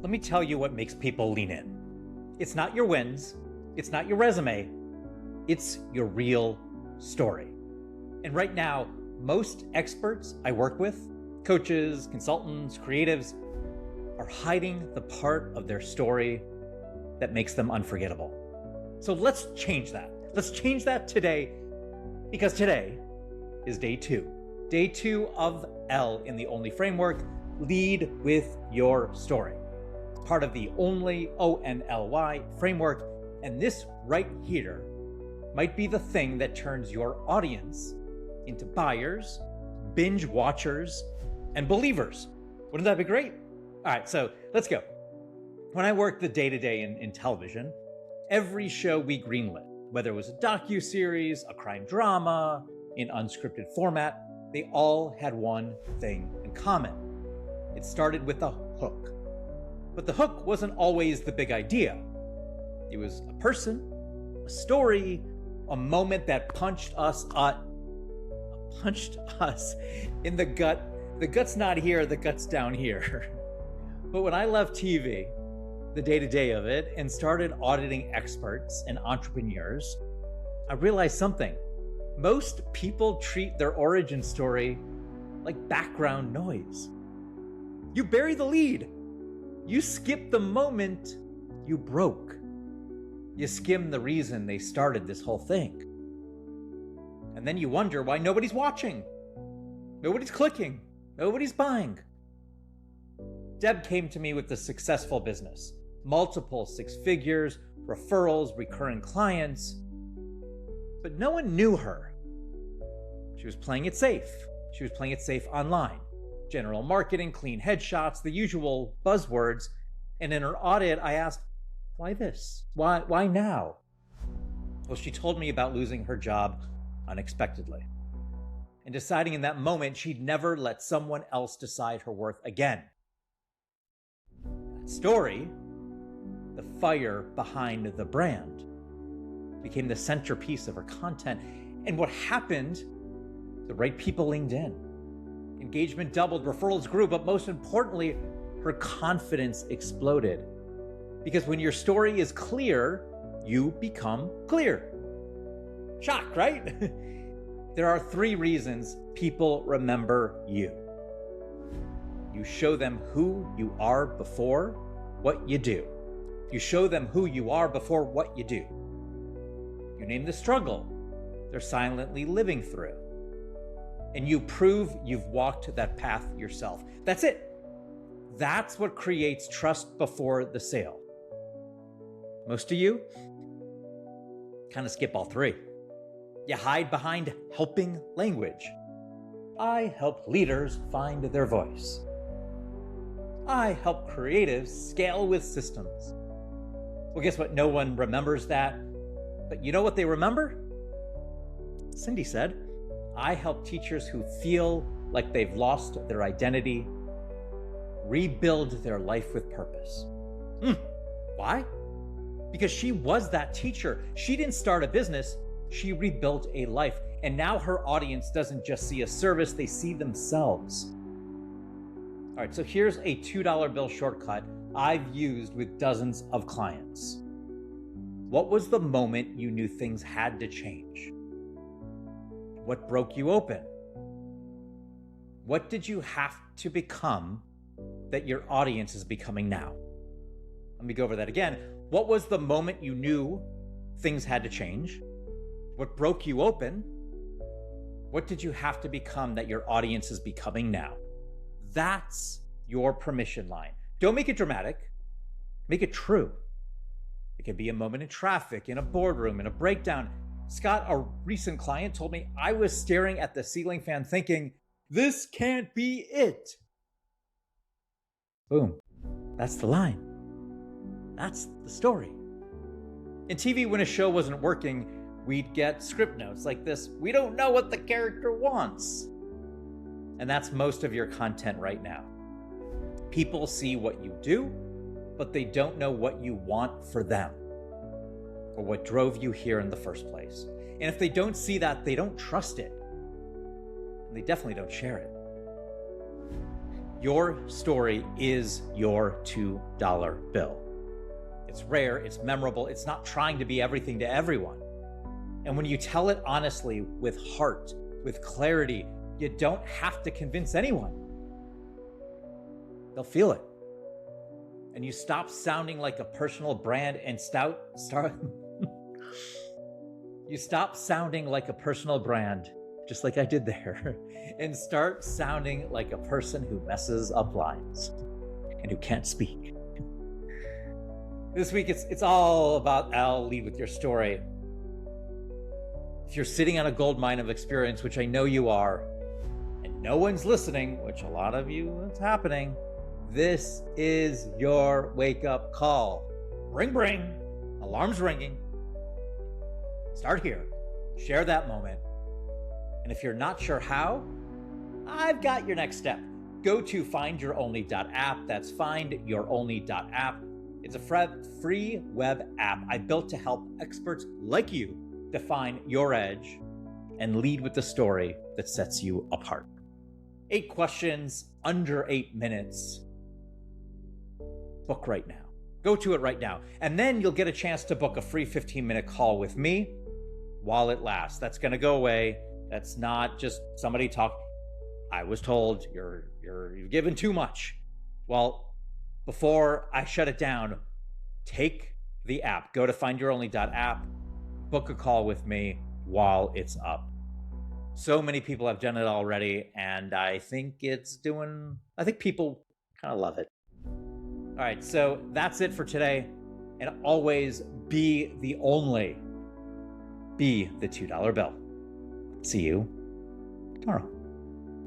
let me tell you what makes people lean in. It's not your wins, it's not your resume, it's your real story. And right now, most experts I work with, coaches, consultants, creatives, are hiding the part of their story that makes them unforgettable. So let's change that. Let's change that today, because today is day 2. Day 2 of L in the O.N.L.Y framework, lead with your story. It's part of the O.N.L.Y, O.N.L.Y framework, and this right here might be the thing that turns your audience into buyers, binge watchers, and believers. Wouldn't that be great? All right, so let's go. When I worked the day-to-day in television, every show we greenlit, whether it was a docu-series, a crime drama, in unscripted format, they all had one thing in common. It started with a hook. But the hook wasn't always the big idea. It was a person, a story, a moment that punched us in the gut. The gut's not here, the gut's down here. But when I left TV, the day-to-day of it, and started auditing experts and entrepreneurs, I realized something. Most people treat their origin story like background noise. You bury the lead. You skip the moment you broke. You skim the reason they started this whole thing. And then you wonder why nobody's watching. Nobody's clicking. Nobody's buying. Deb came to me with a successful business. Multiple 6 figures, referrals, recurring clients. But no one knew her. She was playing it safe. She was playing it safe online. General marketing, clean headshots, the usual buzzwords. And in her audit, I asked, why this? Why now? Well, she told me about losing her job unexpectedly and deciding in that moment she'd never let someone else decide her worth again. That story, the fire behind the brand, became the centerpiece of her content. And what happened, the right people leaned in. Engagement doubled, referrals grew, but most importantly, her confidence exploded. Because when your story is clear, you become clear. Shock, right? There are 3 reasons people remember you. You show them who you are before what you do. You show them who you are before what you do. You name the struggle they're silently living through. And you prove you've walked that path yourself. That's it. That's what creates trust before the sale. Most of you kind of skip all 3. You hide behind helping language. I help leaders find their voice. I help creatives scale with systems. Well, guess what? No one remembers that. But you know what they remember? Cindy said, I help teachers who feel like they've lost their identity rebuild their life with purpose. Why? Because she was that teacher. She didn't start a business. She rebuilt a life. And now her audience doesn't just see a service, they see themselves. All right, so here's a $2 bill shortcut I've used with dozens of clients. What was the moment you knew things had to change? What broke you open? What did you have to become that your audience is becoming now? Let me go over that again. What was the moment you knew things had to change? What broke you open? What did you have to become that your audience is becoming now? That's your permission line. Don't make it dramatic. Make it true. It could be a moment in traffic, in a boardroom, in a breakdown. Scott, a recent client, told me I was staring at the ceiling fan thinking, this can't be it. Boom. That's the line. That's the story. In TV, when a show wasn't working, we'd get script notes like this. We don't know what the character wants. And that's most of your content right now. People see what you do, but they don't know what you want for them or what drove you here in the first place. And if they don't see that, they don't trust it. And they definitely don't share it. Your story is your $2 bill. It's rare, it's memorable, it's not trying to be everything to everyone. And when you tell it honestly, with heart, with clarity, you don't have to convince anyone. They'll feel it. And you stop sounding like a personal brand and you stop sounding like a personal brand, just like I did there, and start sounding like a person who messes up lines and who can't speak. This week, it's all about L, lead with your story. If you're sitting on a gold mine of experience, which I know you are, and no one's listening, which a lot of you, it's happening, this is your wake-up call. Ring, ring, alarms ringing. Start here, share that moment. And if you're not sure how, I've got your next step. Go to findyouronly.app. That's findyouronly.app. It's a free web app I built to help experts like you define your edge and lead with the story that sets you apart. 8 questions, under 8 minutes. Book right now. Go to it right now. And then you'll get a chance to book a free 15-minute call with me while it lasts. That's going to go away. That's not just somebody talk. I was told you've given too much. Well, before I shut it down, take the app. Go to findyouronly.app. Book a call with me while it's up. So many people have done it already, and I think people kind of love it. All right, so that's it for today. And always be the only. Be the $2 bill. See you tomorrow.